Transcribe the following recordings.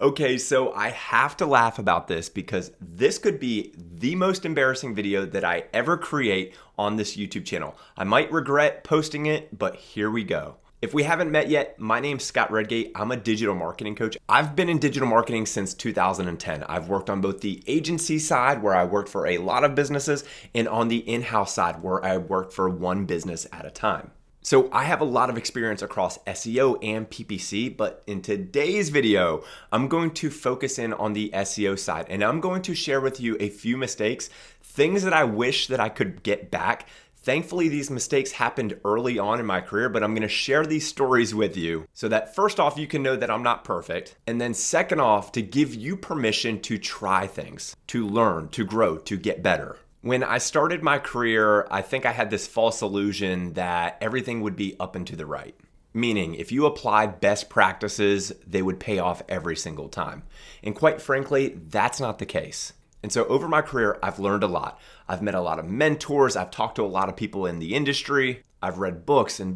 Okay, so I have to laugh about this because this could be the most embarrassing video that I ever create on this YouTube channel. I might regret posting it, but here we go. If we haven't met yet, my name's Scott Redgate. I'm a digital marketing coach. I've been in digital marketing since 2010. I've worked on both the agency side, where I worked for a lot of businesses, and on the in-house side, where I worked for one business at a time. So I have a lot of experience across SEO and PPC, but in today's video, I'm going to focus in on the SEO side, and I'm going to share with you a few mistakes, things that I wish that I could get back. Thankfully, these mistakes happened early on in my career, but I'm going to share these stories with you so that first off, you can know that I'm not perfect. And then second off, to give you permission to try things, to learn, to grow, to get better. When I started my career, I think I had this false illusion that everything would be up and to the right. Meaning, if you applied best practices, they would pay off every single time. And quite frankly, that's not the case. And so over my career, I've learned a lot. I've met a lot of mentors. I've talked to a lot of people in the industry. I've read books and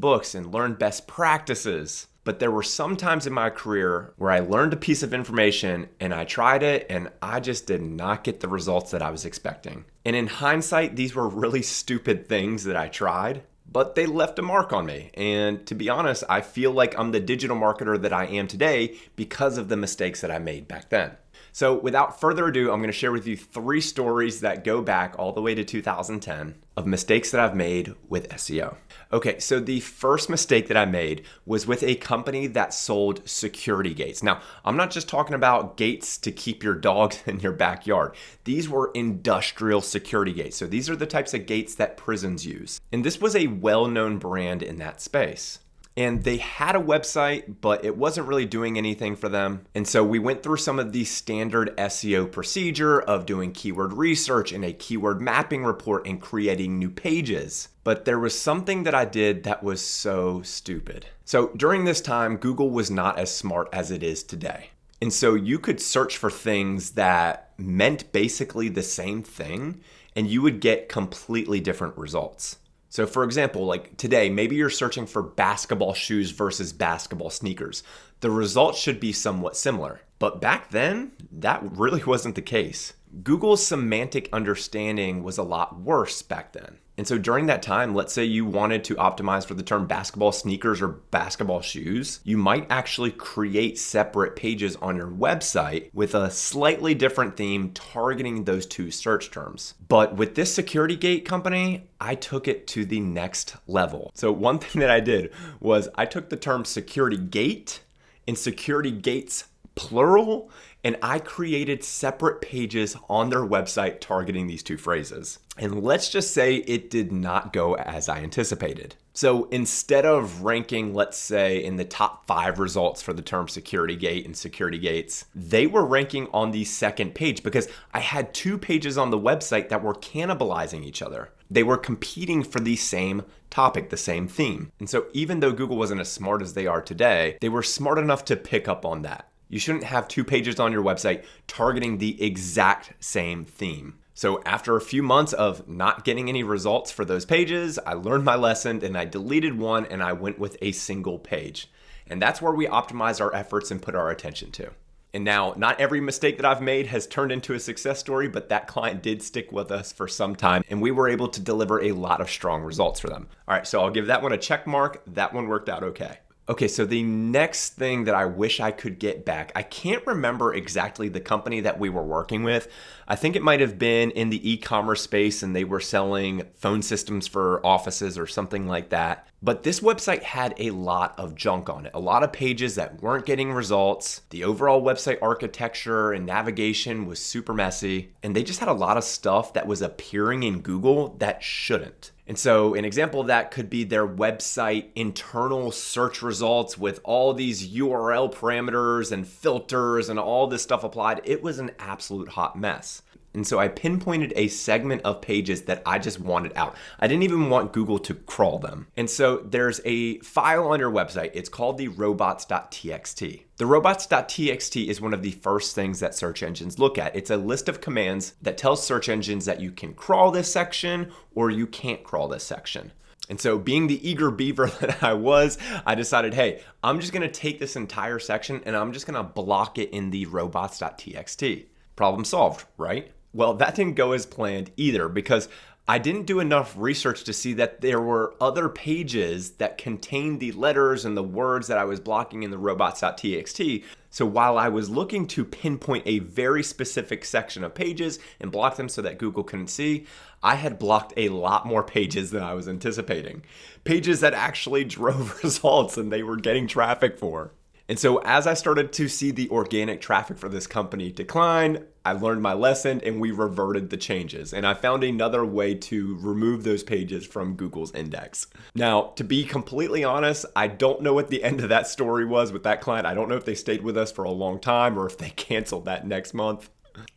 learned best practices. But there were some times in my career where I learned a piece of information and I tried it and I just did not get the results that I was expecting. And in hindsight, these were really stupid things that I tried, but they left a mark on me. And to be honest, I feel like I'm the digital marketer that I am today because of the mistakes that I made back then. So without further ado, I'm going to share with you 3 stories that go back all the way to 2010 of mistakes that I've made with SEO. Okay, so the first mistake that I made was with a company that sold security gates. Now, I'm not just talking about gates to keep your dogs in your backyard. These were industrial security gates. So these are the types of gates that prisons use. And this was a well-known brand in that space. And they had a website, but it wasn't really doing anything for them. And so we went through some of the standard SEO procedure of doing keyword research and a keyword mapping report and creating new pages. But there was something that I did that was so stupid. So during this time, Google was not as smart as it is today. And so you could search for things that meant basically the same thing, and you would get completely different results. So for example, like today, maybe you're searching for basketball shoes versus basketball sneakers. The results should be somewhat similar. But back then, that really wasn't the case. Google's semantic understanding was a lot worse back then. And so during that time, let's say you wanted to optimize for the term basketball sneakers or basketball shoes, you might actually create separate pages on your website with a slightly different theme targeting those 2 search terms. But with this security gate company, I took it to the next level. So one thing that I did was I took the term security gate and security gates plural, and I created separate pages on their website targeting these 2 phrases. And let's just say it did not go as I anticipated. So instead of ranking, let's say, in the top 5 results for the term security gate and security gates, they were ranking on the second page because I had 2 pages on the website that were cannibalizing each other. They were competing for the same topic, the same theme. And so even though Google wasn't as smart as they are today, they were smart enough to pick up on that. You shouldn't have 2 pages on your website targeting the exact same theme. So after a few months of not getting any results for those pages, I learned my lesson and I deleted one and I went with a single page. And that's where we optimize our efforts and put our attention to. And now, not every mistake that I've made has turned into a success story, but that client did stick with us for some time and we were able to deliver a lot of strong results for them. All right, so I'll give that one a check mark. That one worked out okay. Okay, so the next thing that I wish I could get back, I can't remember exactly the company that we were working with. I think it might have been in the e-commerce space and they were selling phone systems for offices or something like that. But this website had a lot of junk on it, a lot of pages that weren't getting results. The overall website architecture and navigation was super messy, and they just had a lot of stuff that was appearing in Google that shouldn't. And so an example of that could be their website internal search results with all these URL parameters and filters and all this stuff applied. It was an absolute hot mess. And so I pinpointed a segment of pages that I just wanted out. I didn't even want Google to crawl them. And so there's a file on your website. It's called the Robots.txt. The Robots.txt is one of the first things that search engines look at. It's a list of commands that tells search engines that you can crawl this section or you can't crawl this section. And so being the eager beaver that I was, I decided, hey, I'm just gonna take this entire section and I'm just gonna block it in the robots.txt. Problem solved, right? Well, that didn't go as planned either because I didn't do enough research to see that there were other pages that contained the letters and the words that I was blocking in the robots.txt. So while I was looking to pinpoint a very specific section of pages and block them so that Google couldn't see, I had blocked a lot more pages than I was anticipating. Pages that actually drove results and they were getting traffic for. And so as I started to see the organic traffic for this company decline, I learned my lesson and we reverted the changes. And I found another way to remove those pages from Google's index. Now, to be completely honest, I don't know what the end of that story was with that client. I don't know if they stayed with us for a long time or if they canceled that next month.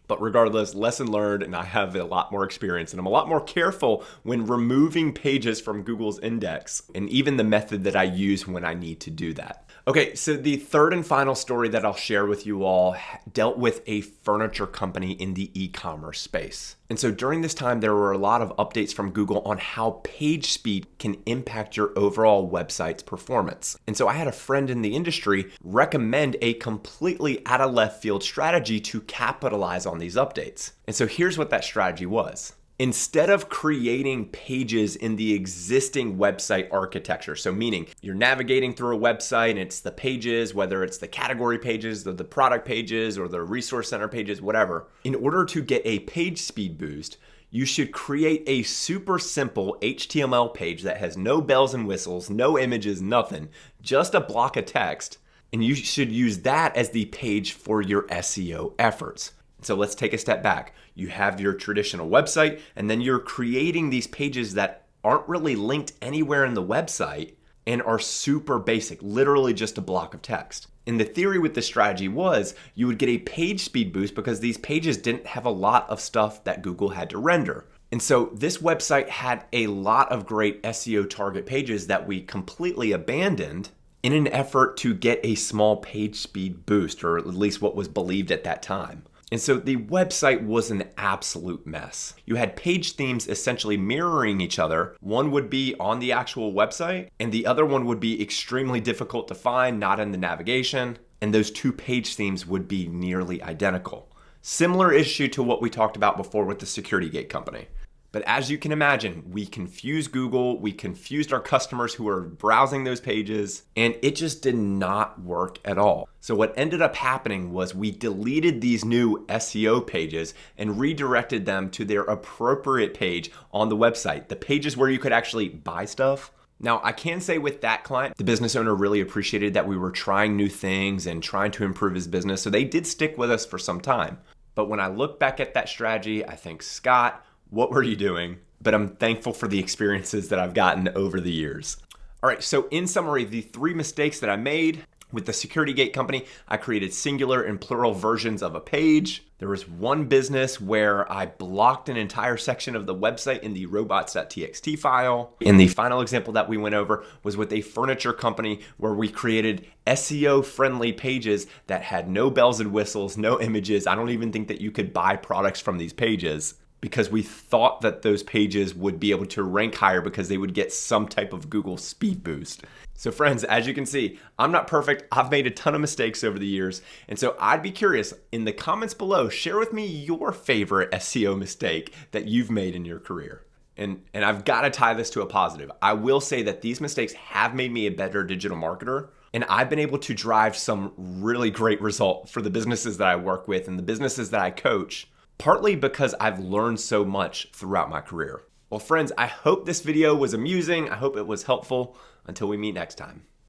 But regardless, lesson learned, and I have a lot more experience and I'm a lot more careful when removing pages from Google's index and even the method that I use when I need to do that. Okay, so the third and final story that I'll share with you all dealt with a furniture company in the e-commerce space. And so during this time, there were a lot of updates from Google on how page speed can impact your overall website's performance. And so I had a friend in the industry recommend a completely out of left field strategy to capitalize on these updates. And so here's what that strategy was. Instead of creating pages in the existing website architecture, so meaning you're navigating through a website and it's the pages, whether it's the category pages, the product pages, or the resource center pages, whatever, in order to get a page speed boost, you should create a super simple HTML page that has no bells and whistles, no images, nothing, just a block of text, and you should use that as the page for your SEO efforts. So let's take a step back. You have your traditional website, and then you're creating these pages that aren't really linked anywhere in the website and are super basic, literally just a block of text. And the theory with this strategy was you would get a page speed boost because these pages didn't have a lot of stuff that Google had to render. And so this website had a lot of great SEO target pages that we completely abandoned in an effort to get a small page speed boost, or at least what was believed at that time. And so the website was an absolute mess. You had page themes essentially mirroring each other. One would be on the actual website, and the other one would be extremely difficult to find, not in the navigation. And those two page themes would be nearly identical. Similar issue to what we talked about before with the security gate company. But as you can imagine, we confused Google, we confused our customers who were browsing those pages, and it just did not work at all. So what ended up happening was we deleted these new SEO pages and redirected them to their appropriate page on the website, the pages where you could actually buy stuff. Now, I can say with that client, the business owner really appreciated that we were trying new things and trying to improve his business, so they did stick with us for some time. But when I look back at that strategy, I think, Scott, what were you doing? But I'm thankful for the experiences that I've gotten over the years. All right, so in summary, the three mistakes that I made with the security gate company, I created singular and plural versions of a page. There was one business where I blocked an entire section of the website in the robots.txt file. And the final example that we went over was with a furniture company where we created SEO-friendly pages that had no bells and whistles, no images. I don't even think that you could buy products from these pages, because we thought that those pages would be able to rank higher because they would get some type of Google speed boost. So friends, as you can see, I'm not perfect. I've made a ton of mistakes over the years. And so I'd be curious, in the comments below, share with me your favorite SEO mistake that you've made in your career. And I've got to tie this to a positive. I will say that these mistakes have made me a better digital marketer. And I've been able to drive some really great results for the businesses that I work with and the businesses that I coach, partly because I've learned so much throughout my career. Well, friends, I hope this video was amusing. I hope it was helpful. Until we meet next time.